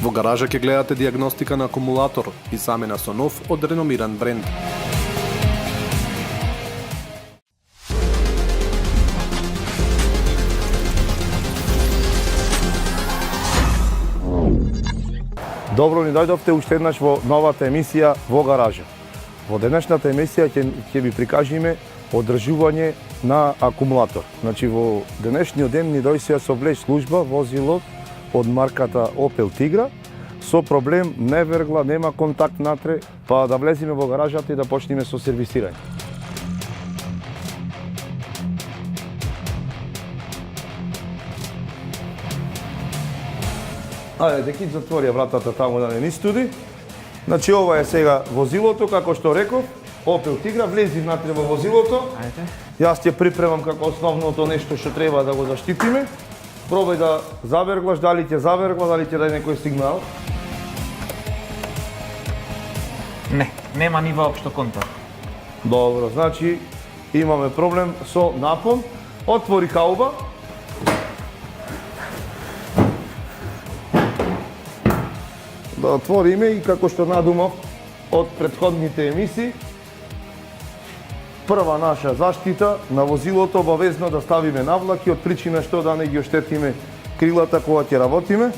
Во гаража ќе гледате диагностика на акумулатор и замена со нов од реномиран бренд. Добро ни дојдовте уште еднаш во новата емисија Во гаража. Во денешната емисија ќе ви прикажеме одржување на акумулатор. Значи во денешниот ден ни дојсија со влеж служба возило од марката Opel Tigra со проблем не вергла, нема контакт натре, па да влеземе во гаражата и да почнеме со сервисирање. Ајде, дека затвори вратата таму да не ни студи. Значи ова е сега возилото, како што реков, Opel Tigra, влези внатре во возилото. Ајде. Јас ќе припремам како основното нешто што треба да го заштитиме. Пробај да заверглаш, дали ќе завергла, дали ќе даде некој сигнал. Не, нема ни воопшто контакт. Добро, значи имаме проблем со напон. Отвори хауба. Да отвориме и како што надумав од претходните емисии, прва наша заштита на возилото обавезно да ставиме навлаки од причина што да не ги оштетиме крилата кога ќе работиме.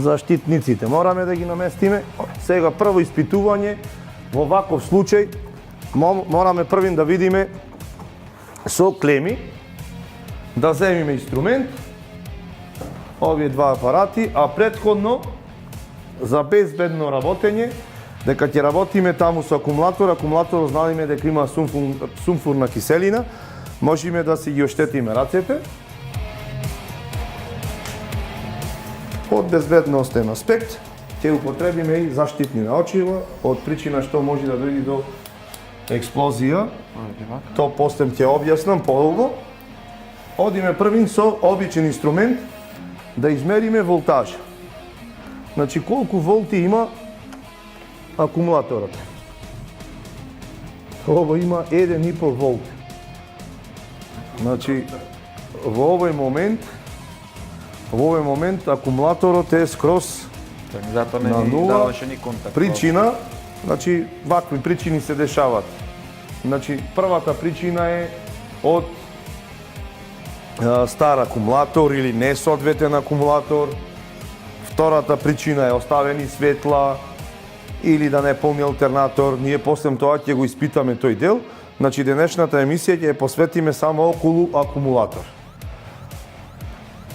Заштитниците мораме да ги наместиме. Сега прво испитување во ваков случај мораме првин да видиме со клеми, да земиме инструмент, овие два апарати, а претходно за безбедно работење, дека ќе работиме таму со акумулаторот знаеме дека има сумфурна киселина, можеме да си ги оштетиме рацете. Од безбедностен аспект ќе употребиме и заштитни наочила, од причина што може да дојде до експлозија. То после ќе објаснам подолго. Одиме првин со обичен инструмент да измериме волтажа. Значи колку волти има акумулаторот. Ово има 1,5 волт. Значи во овој момент акумулаторот е скроз Затоа не на ни нула. даваше ни контакт. Причина, значи вакви причини се дешаваат. Значи првата причина е од стар акумулатор или несоодветен акумулатор. Втората причина е оставени светла или да не полни алтернатор. Ние после тоа ќе го испитаме тој дел. Значи денешната емисија ќе ја посветиме само околу акумулатор.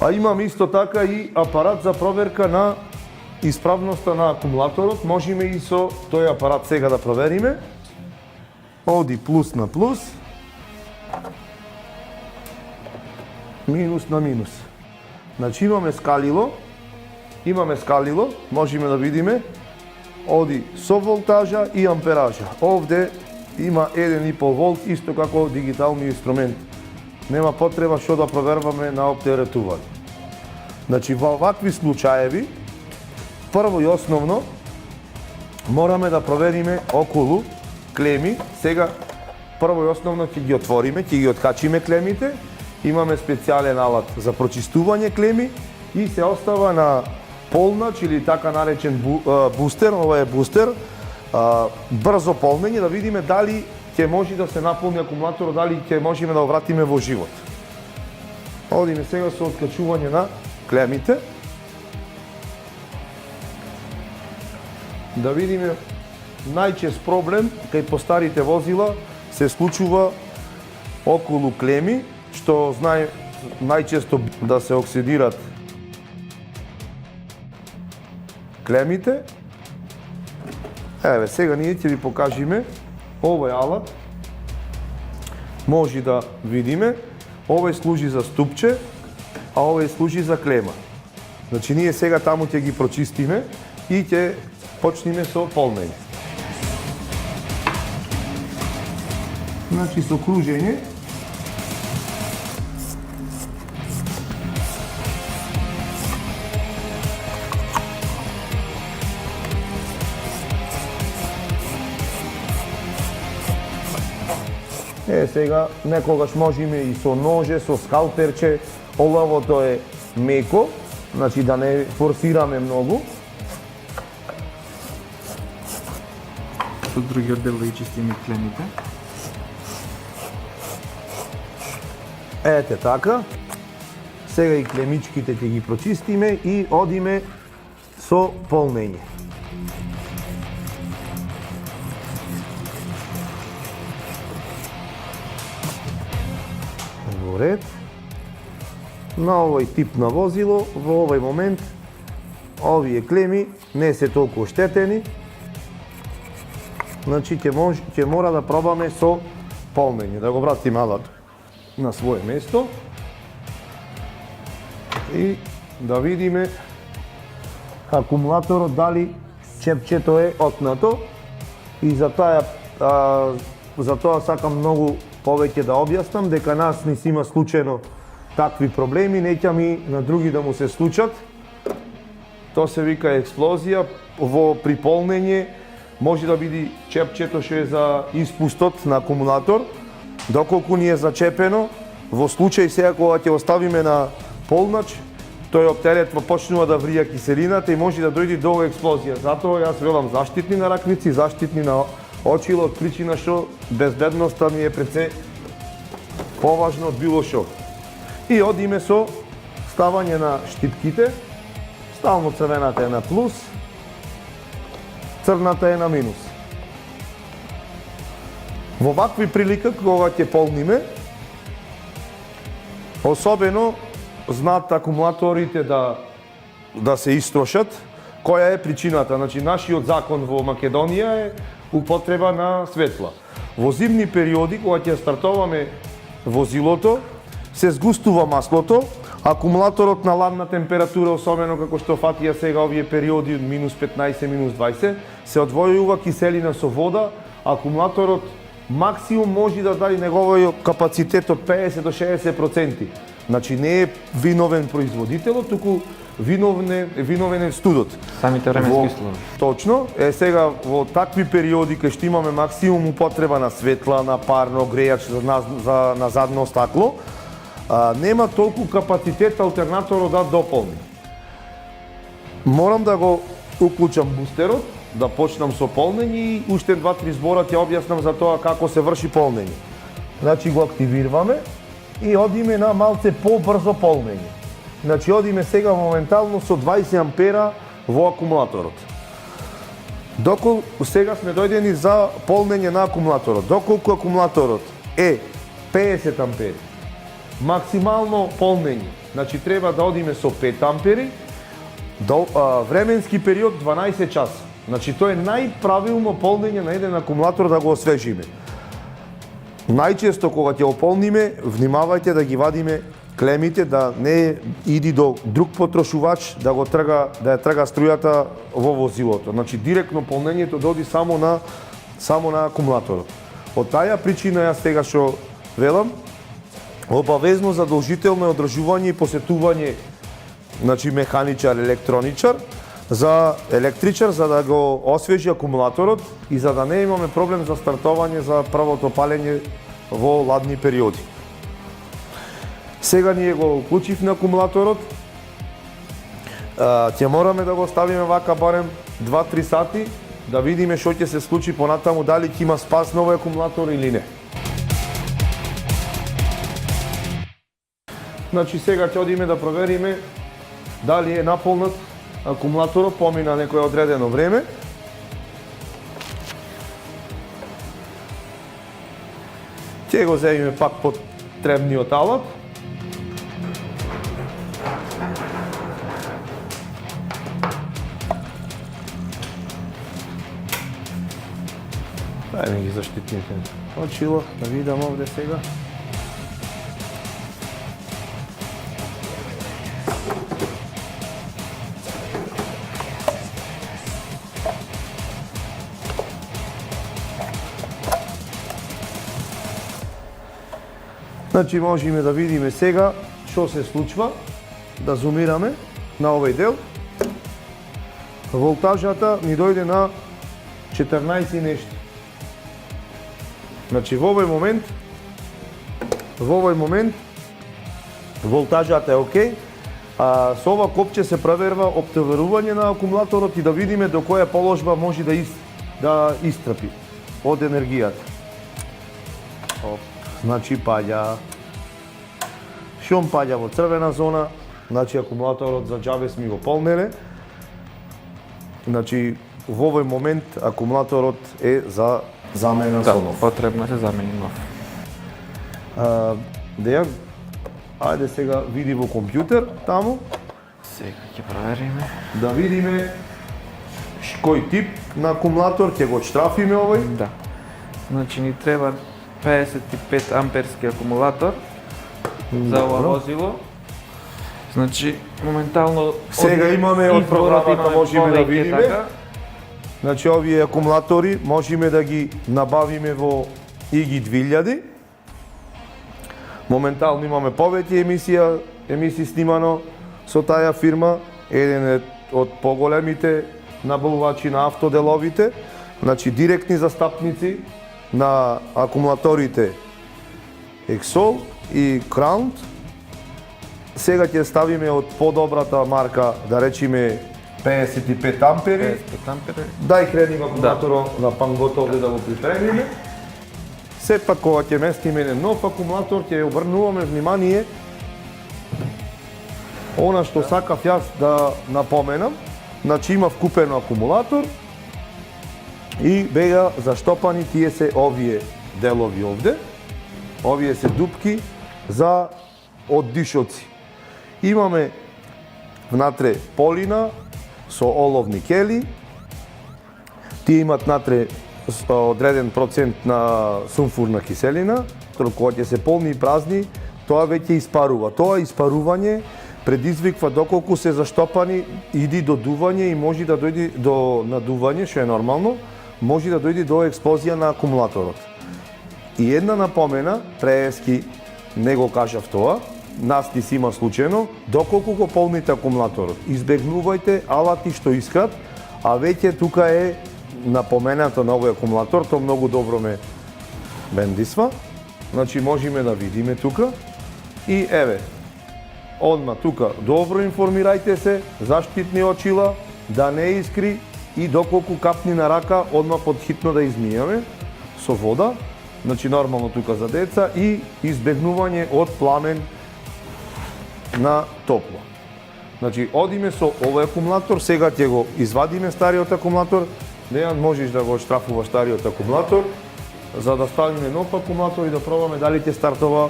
А имаме исто така и апарат за проверка на исправноста на акумулаторот. Можеме и со тој апарат сега да провериме. Оди плюс на плюс, минус на минус. Значи имаме скалило, можеме да видиме, оди со волтажа и ампеража. Овде има 1,5 волт, исто како дигиталниот инструмент. Нема потреба што да проверваме на оптеретување. Значи во вакви случаеви, прво и основно, мораме да провериме околу клеми. Сега, прво и основно ќе ги отвориме, ќе ги откачиме клемите. Имаме специјален алат за прочистување клеми и се остава на полнач или така наречен бустер. Ова е бустер. Брзо полнење, да видиме дали ќе може да се наполни акумулаторот, дали ќе можеме да го вратиме во живот. Одиме сега со откачување на клемите. Да видиме, најчест проблем кај постарите возила се случува околу клеми, што знае најчесто да се оксидират клемите. Еве, сега ние ќе ви покажеме овој алат. Може да видиме, овој служи за ступче, а овој служи за клема. Значи ние сега таму ќе ги прочистиме и ќе почнеме со полнење. Значи со кружење. Сега некогаш можеме и со ноже, со скалперче, оловото е меко, значи да не форсираме многу. Со другиот дел да ги чистиме клемите. Ете така. Сега и клемичките ќе ги прочистиме и одиме со полнење. Во ред. На овој тип на возило, во овој момент, овие клеми не се толку оштетени. Значи ќе мора да пробаме со полнење. Да го вратиме алат на свое место. И да видиме акумулаторот дали чепчето е отнато. И за тоа сакам многу повеќе да објаснам дека нас не си има случајно такви проблеми, неќа ми на други да му се случат. Тоа се вика експлозија во приполнење, може да биде чепчето што е за испустот на акумулатор, доколку ни е зачепено. Во случај сега кога ќе оставиме на полнач, тој оптеретва почнува да врија киселината и може да дојде до експлозија. Затоа јас велам заштитни на раквици, заштитни на очило, од причина што безбедноста ни е пред се поважно од било што. И одиме со ставање на штипките. Стално црвената е на плюс, црната е на минус. Во вакви прилика кога ќе полниме, особено знаат акумулаторите да се истрошат, која е причината. Значи, нашиот закон во Македонија е употреба на светла. Во зимни периоди, кога ќе стартуваме возилото, се згустува маслото, акумулаторот на ладна температура, особено како што фатија сега овие периоди од минус 15, минус 20, се одвојува киселина со вода, акумулаторот максимум може да даде неговиот капацитет од 50 до 60%. Значи не е виновен производителот, туку виновен е студот. Самите временски услови. Точно. Сега во такви периоди кај што имаме максимум употреба на светла, на парно, грејач на задно стакло, нема толку капацитет алтернаторот да дополни. Морам да го уклучам бустерот, да почнам со полнење и уште 2-3 збора ќе објаснам за тоа како се врши полнење. Значи го активираме и одиме на малце побрзо полнење. Значи одиме сега моментално со 20 ампера во акумулаторот. Доколку сега сме дојдени за полнење на акумулаторот. Доколку акумулаторот е 50 ампери, максимално полнење, значи треба да одиме со 5 ампери, временски период 12 часа. Значи тоа е најправилно полнење на еден акумулатор да го освежиме. Најчесто кога ќе го полниме, внимавајте да ги вадиме клемите, да не иди до друг потрошувач, да ја трга струјата во возилото. Значи директно полнењето доди само на акумулаторот. Од таа причина јас сега што велам, обавезно задолжително е одржување и посетување, значи механичар, електроничар, за електричар, за да го освежи акумулаторот и за да не имаме проблем за стартување за првото палење во ладни периоди. Сега ние го уклучивме акумулаторот, ќе мораме да го ставиме вака барем 2-3 сати, да видиме што ќе се случи понатаму, дали ќе има спас на овој акумулатор или не. Значи сега ќе одиме да провериме дали е наполнат акумулаторот, помина некое одредено време. Ќе го земиме пак потребниот алат. Дај ми ги заштитните очило, да видам овде сега. Значи можеме да видиме сега што се случва, да зумираме на овој дел. Волтажата ни дојде на 14 нешто. Значи во овој момент во овој момент волтажата е окей, а со ова копче се проверва оптоварување на акумулаторот и да видиме до која положба може да истрпи од енергијата. Оп, значи паѓа. Шум паѓа во црвена зона, значи акумулаторот за џабе сме го полнеле. Значи во овој момент акумулаторот е за замена со нов. Потребно е да се замени нов. Дејан, ајде сега види во компјутер таму, Сега ќе провериме. да видиме кој тип на акумулатор ќе го штрафиме овој. Да. Значи ни треба 55 амперски акумулатор за ова Добро. возило. Значи моментално Сега имаме од програмата, можеме да видиме. Така. Значи овие акумулатори можеме да ги набавиме во IG 2000. Моментално имаме повеќе емисии снимано со таа фирма, еден е од поголемите набавувачи на автоделовите, значи директни застапници на акумулаторите Exol и Crown. Сега ќе ставиме од подобрата марка, да речеме 55 ампери. 55 ампери. Дај крени акумулаторот на пангото овде да го припремиме. Сепак кога ќе местиме еден нов акумулатор, ќе обрнуваме внимание она што сакав јас да напоменам. Значи има вкупен акумулатор и бега заштопани тие се овие делови овде. Овие се дупки за оддишоци. Имаме внатре полина со оловни кели. Тие имат внатре одреден процент на сумфурна киселина, кога ќе се полни и празни, тоа веќе испарува. Тоа испарување предизвиква доколку се заштопани, иди до дување и може да дојде до надување, што е нормално, може да дојде до експлозија на акумулаторот. И една напомена, прески не го кажав тоа, нас ти си има случајно, доколку го полните акумулаторот, избегнувајте алати што искат, а веќе тука е напоменато на овој акумулатор, тоа многу добро ме бендисва. Значи можеме да видиме тука и еве, одма тука добро информирајте се, заштитни очила, да не искри и доколку капни на рака, одма подхитно да измијаме со вода, значи нормално тука за деца и избегнување од пламен на топло. Значи одиме со овој акумулатор, сега ќе го извадиме стариот акумулатор. Дејан, можеш да го штрафуваш стариот акумулатор, за да ставиме нов акумулатор и да пробаме дали ќе стартова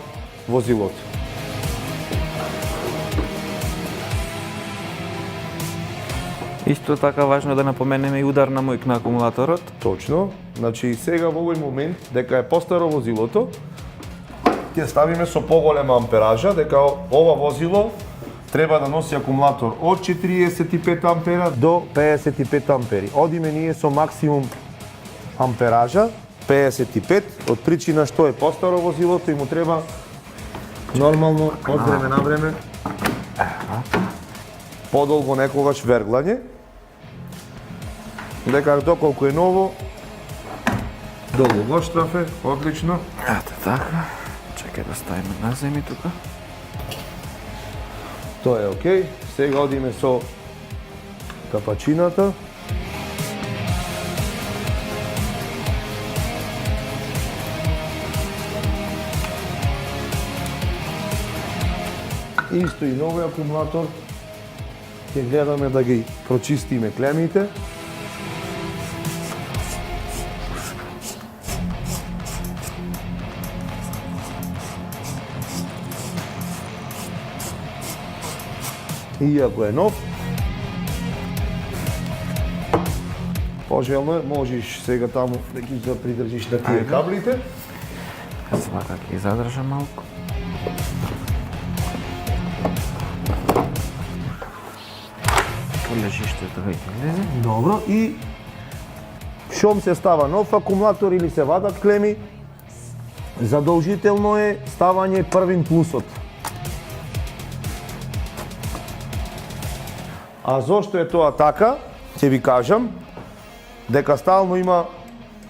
возилото. Исто така важно е да напоменеме и удар на мојк на акумулаторот. Точно. Значи сега во овој момент, дека е постаро возилото, ќе ставиме со поголема ампеража, дека ова возило треба да носи акумулатор од 45 ампера до 55 ампери. Одиме ние со максимум ампеража, 55, од причина што е постаро возилото и му треба нормално од време на време подолго некогаш верглање. Дека доколку е ново, долго го штрафе, одлично. Ето така. Чекај да ставиме наземи тука. Тоа е окей. Сега одиме со капачината. Исто и новиот акумулатор. Ќе гледаме да ги прочистиме клемите. Иако е нов, пожелно е, можеш сега таму да ги запридржиш на тие каблите. Свака ќе задржа малку. Лежиштето веќе влезе. Добро, и шом се става нов акумулатор или се вадат клеми, задолжително е ставање првин плусот. А зошто е тоа така, ќе ви кажам, дека стално има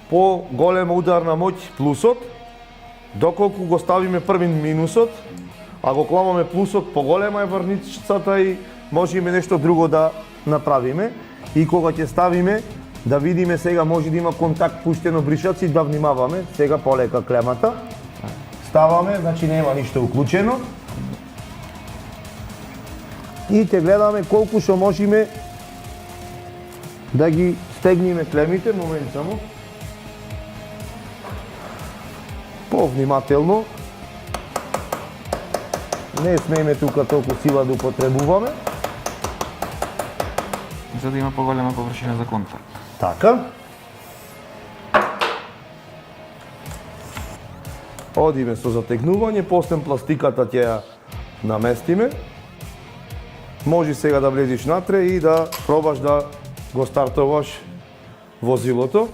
по голема ударна моќ плусот, Доколку го ставиме први минусот, а го кламаме плюсот, поголема е врничцата и можеме нешто друго да направиме. И кога ќе ставиме, да видиме сега може да има контакт пуштено бришаци, да внимаваме, сега полека клемата. Ставаме, значи нема ништо уклучено. И ќе гледаме колку што можеме да ги стегниме клемите, момент само. Повнимателно. Не смееме тука толку сила да употребуваме. За да има поголема површина за контакт. Така. Одиме со затегнување, после пластиката ќе ја наместиме. Може сега да влезеш натре и да пробаш да го стартуваш возилото.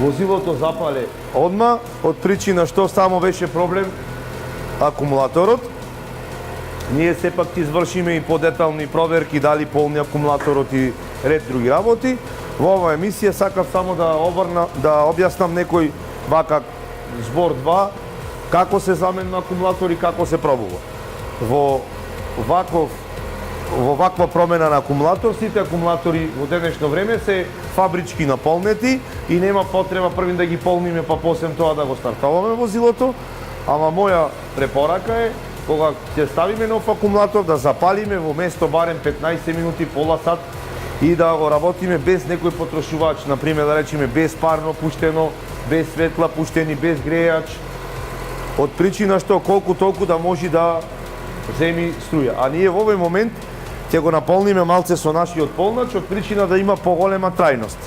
Возилото запале одма, од причина што само беше проблем акумулаторот. Ние сепак ќе извршиме и подетални проверки дали полни акумулаторот и ред други работи. Во оваа емисија сакав само да објаснам некој вака збор 2, како се заменува акумулатор и како се пробува. Во ваква промена на акумулатор, сите акумулатори во денешно време се фабрички наполнети и нема потреба првин да ги полниме па после тоа да го стартуваме возилото. Ама моја препорака е кога ќе ставиме нов акумулатор да запалиме во место барем 15 минути, пола сат и да го работиме без некој потрошувач, например да речеме без парно пуштено, без светла пуштени, без грејач. Од причина што колку толку да може да земи струја. А ние во овој момент ќе го наполниме малце со нашиот полнач од причина да има поголема трајност.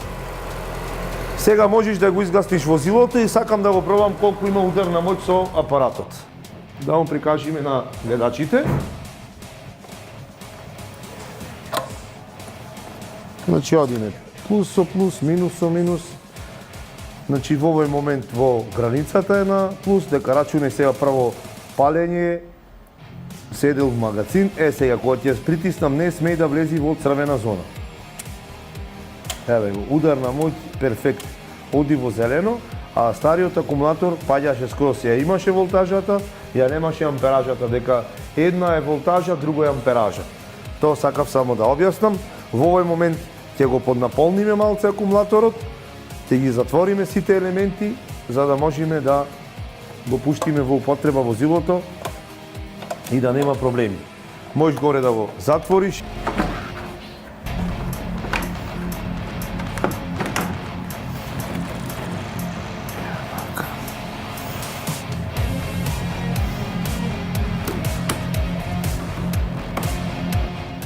Сега можеш да го изгасниш возилото и сакам да го пробам колку има ударна моќ со апаратот. Да му прикажеме на гледачите. Значи одиме плюс со плюс, минус со минус. Значи во овој момент во границата е на плюс, дека рачуне сега прво палење, седел в магазин, сега кога ќе притиснам не смеј да влези во црвена зона. Еве го, ударна моќ перфект. Оди во зелено, а стариот акумулатор паѓаше скроз, ја имаше волтажата, ја немаше амперажата, дека една е волтажа, друга е ампеража. Тоа сакав само да објаснам. Во овој момент ќе го поднаполниме малце акумулаторот, ќе ги затвориме сите елементи, за да можеме да го пуштиме во употреба возилото и да нема проблеми. Можеш горе да го затвориш.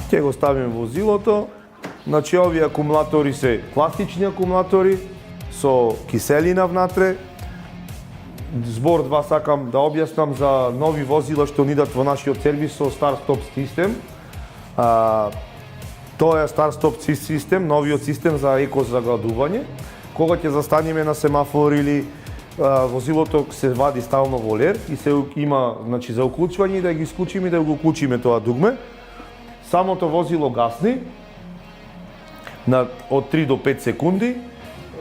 Ќе го ставиме возилото. Значи овие акумулатори се класични акумулатори со киселина внатре. Збор 2 сакам да објаснам за нови возила што ни идат во нашиот сервис со старт-стоп систем. Тоа е старт-стоп систем, новиот систем за екозагладување. Кога ќе застанеме на семафор или возилото се вади стално во лер и се има, значи, за уклучување и да ги исклучиме и да го уклучиме тоа дугме. Самото возило гасни од 3 до 5 секунди.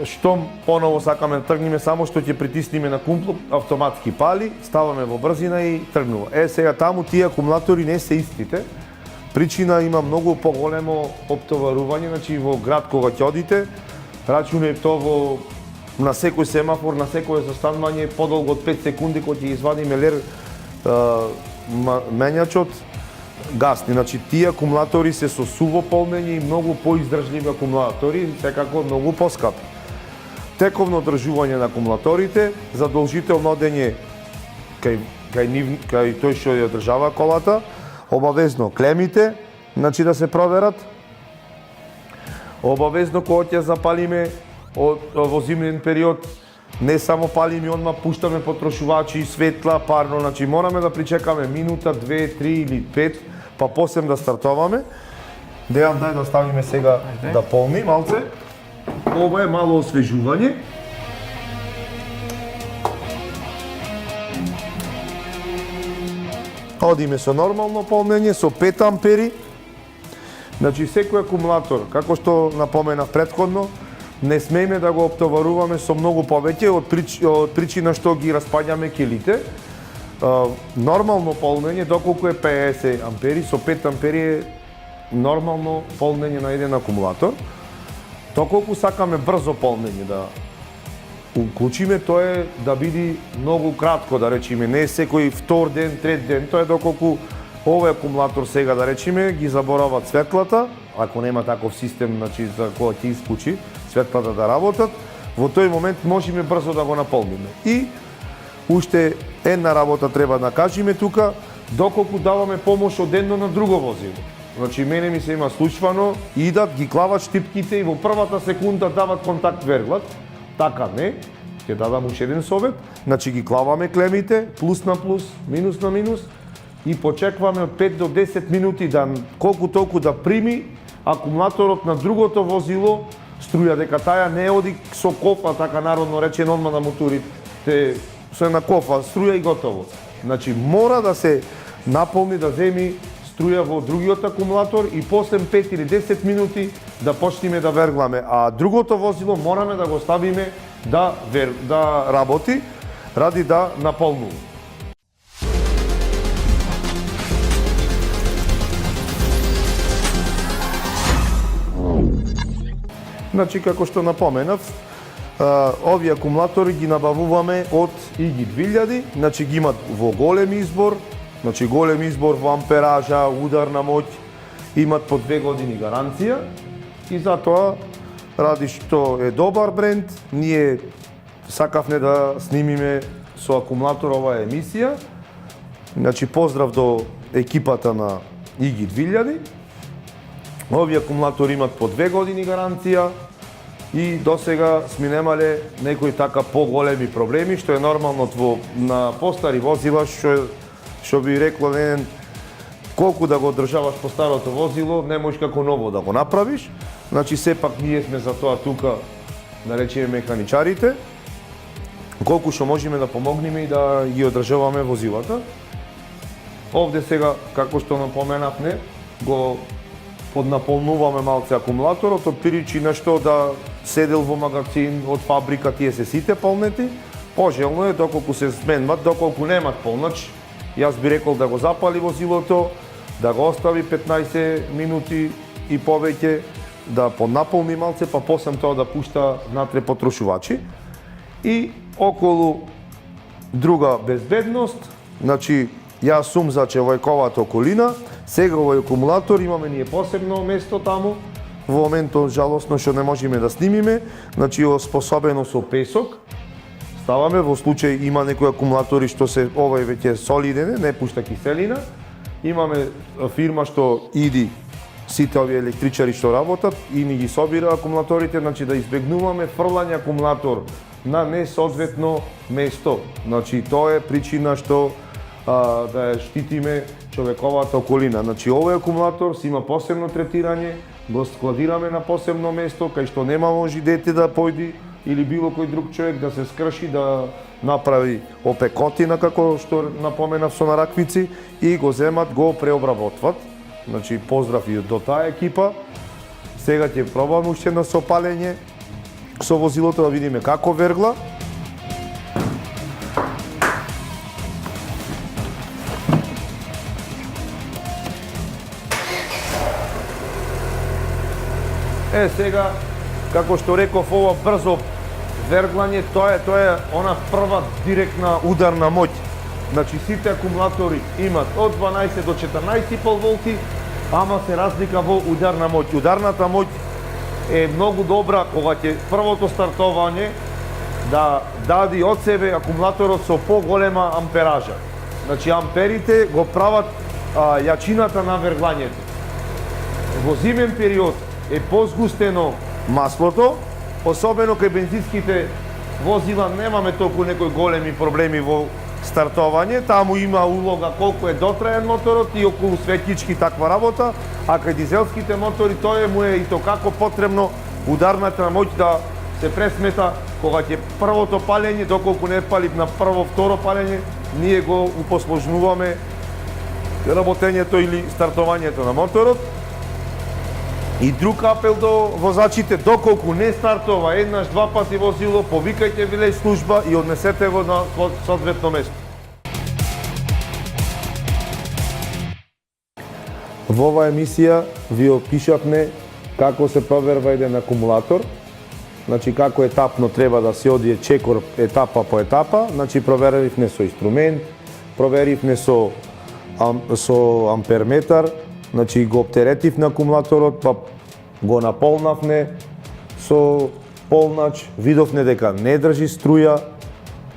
Штом поново сакаме да тргнеме, само што ќе притисниме на кумплок, автоматски пали, ставаме во брзина и тргнува. Сега таму тие акумулатори не се истите. Причина има многу поголемо оптоварување, значи во град кога ќе одите, рачуне тоа на секој семафор, на секој застанување подолго од 5 секунди кога ќе извадиме лер менјачот, гасни. Значи тие акумулатори се со суво полнење и многу поиздржливи акумулатори, секако многу поскапи. Тековно одржување на акумулаторите, задолжително одење кај тој што ја одржава колата, обавезно клемите, значи да се проверат. Обавезно кога ќе запалиме во зимен период, не само палиме, одма пуштаме потрошувачи, светла, парно, значи мораме да причекаме минута, 2, 3 или 5, па после да стартуваме. Дејан, дај да ставиме сега да полни малце. Ова е мало освежување. одиме со нормално полнење со 5 ампери. Значи секој акумулатор, како што напоменав претходно, не смееме да го оптоваруваме со многу повеќе од причина што ги распаѓаме килите. Нормално полнење доколку е 50 ампери, со 5 ампери е нормално полнење на еден акумулатор. Доколку сакаме брзо полнење да уклучиме, тоа е да биде многу кратко, да речеме, не секој втор ден, трет ден, тоа е доколку овој акумулатор сега, да речеме, ги заборава светлата, ако нема таков систем, значи за кога ќе исклучи светлата да работат, во тој момент можеме брзо да го наполниме. И уште една работа треба да кажеме тука, доколку даваме помош одедно на друго возило. Значи мене ми се има случвано, идат, ги клават штипките и во првата секунда дават контакт верглат. Така не, ќе дадам уште еден совет, значи ги клаваме клемите, плюс на плюс, минус на минус, и почекваме од 5 до 10 минути да колку толку да прими акумулаторот на другото возило струја, дека таја не оди со кофа, така народно речено, одма на моторите, со една кофа, струја и готово. Значи мора да се наполни, да земи струја во другиот акумулатор и после 5 или 10 минути да почнеме да вергламе, а другото возило мораме да го ставиме да работи, ради да наполнува. Значи, како што напоменав, овие акумулатори ги набавуваме од IG 2000, значи ги имат во голем избор, значи голем избор во ампеража, ударна моќ, имат по 2 години гаранција и затоа, ради што е добар бренд, ние сакавме да снимиме со акумулатор оваа емисија. Значи, поздрав до екипата на IG 2000. Овие акумулатори имат по 2 години гаранција и досега сме немале некои така поголеми проблеми, што е нормално на постари возила, што би рекло колку да го одржаваш по старото возило, не можеш како ново да го направиш. Значи, сепак ние сме за тоа тука, да речеме механичарите, колку што можеме да помогнеме и да ги одржаваме возилата. Овде сега, како што напоменавме, го поднаполнуваме малце акумулаторот, од причина што да седел во магазин од фабрика, тие се сите полнети. Пожелно е, доколку се сменват, доколку немат полноч, јас би рекол да го запали возилото, да го остави 15 минути и повеќе, да поднаполни малце, па после тоа да пушта внатре потрошувачи. И околу друга безбедност, значи јас сум за човековата околина, сега овој акумулатор имаме ние посебно место таму, во моментот жалосно што не можеме да снимиме, значи оспособено со песок, ставаме, во случај има некои акумулатори што се овој веќе солиден, не пушта киселина. Имаме фирма што иди сите овие електричари што работат и ни ги собира акумулаторите, значи да избегнуваме фрлање акумулатор на несоодветно место. Значи тоа е причина што да ја штитиме човековата околина. Значи овој акумулатор си има посебно третирање, го складираме на посебно место кај што нема може дете да појди или било кој друг човек да се скрши, да направи опекотина, како што напоменав со нараквици, и го земат, го преобработват. Значи, поздрав и до таа екипа. Сега ќе пробаме уште на сопалење со возилото да видиме како вергла. Сега, како што реков, ова брзо верглање, тоа е она прва директна ударна моќ. Значи сите акумулатори имат од 12 до 14,5 волти, ама се разлика во ударна моќ. Ударната моќ е многу добра кога ќе првото стартување да даде од себе акумулаторот со поголема ампеража. Значи амперите го прават јачината на верглањето. Во зимен период е позгустено маслото, особено кај бензинските возила немаме толку некои големи проблеми во стартување, таму има улога колку е дотраен моторот и околу светлички таква работа, а кај дизелските мотори тоа му е и то како потребно ударната моќ да се пресмета кога ќе првото палење, доколку не пали на прво, второ палење, ние го упосложнуваме работењето или стартувањето на моторот. И друг апел до возачите, доколку не стартува еднаш, два пати возило, повикајте вилеј служба и однесете го на соодветно место. Во оваа емисија ви опишавме како се проверва еден акумулатор, значи како етапно треба да се одие чекор етапа по етапа, значи проверивме со инструмент, проверивме со амперметар, значи го оптеретивме акумулаторот, па го наполнавме со полнач, видовме дека не држи струја,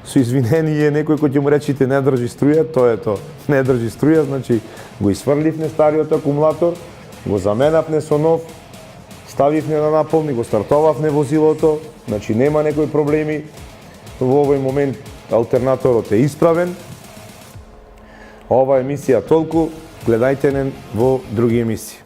со извинение некој кој ќе му речете не држи струја, тоа е тоа, не држи струја, значи го исфрливме стариот акумулатор, го заменавме со нов, ставивме на наполни, го стартовавме возилото, значи нема некои проблеми, во овој момент алтернаторот е исправен. Ова емисија толку, гледајте не во други емисии.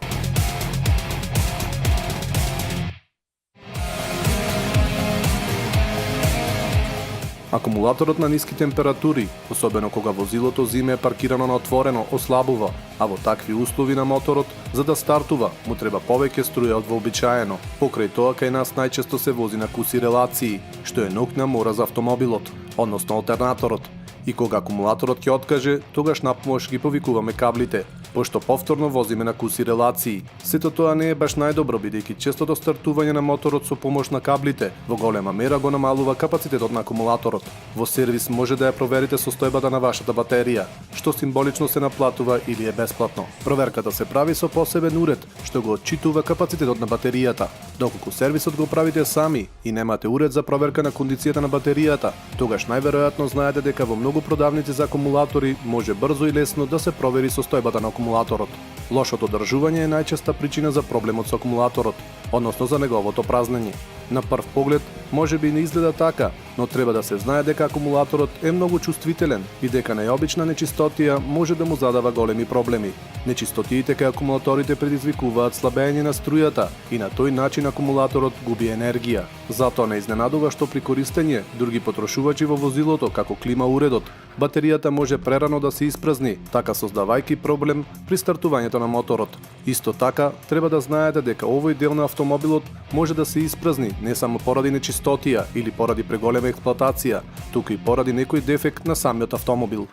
Акумулаторот на ниски температури, особено кога возилото зиме е паркирано на отворено, ослабува, а во такви услови на моторот, за да стартува, му треба повеќе струја од вообичаено. Покрај тоа кај нас најчесто се вози на куси релации, што е ноќна мора за автомобилот, односно алтернаторот. И кога акумулаторот ќе откаже, тогаш напомош ги повикуваме каблите, пошто повторно возиме на куси релации. Сето тоа не е баш најдобро, бидејќи честото стартување на моторот со помош на каблите во голема мера го намалува капацитетот на акумулаторот. Во сервис може да ја проверите состојбата на вашата батерија, што символично се наплатува или е бесплатно. Проверката се прави со посебен уред, што го отчитува капацитетот на батеријата. Доколку сервисот го правите сами и немате уред за проверка на кондицијата на батеријата, тогаш најверојатно знаете дека во многу продавници за акумулатори може брзо и лесно да се провери состојбата на акумулаторот. Лошото одржување е најчеста причина за проблемот со акумулаторот, односно за неговото празнење. На прв поглед може би не изгледа така, но треба да се знае дека акумулаторот е многу чувствителен и дека најобична нечистотија може да му задава големи проблеми. Нечистотиите кај акумулаторите предизвикуваат слабење на струјата и на тој начин акумулаторот губи енергија. Затоа не изненадува што при користење други потрошувачи во возилото, како клима уредот, батеријата може прерано да се испразни, така создавајќи проблем при стартувањето на моторот. Исто така, треба да знаете дека овој дел на автомобилот може да се испразни не само поради нечистотија или поради преголема експлоатација, туку и поради некој дефект на самиот автомобил.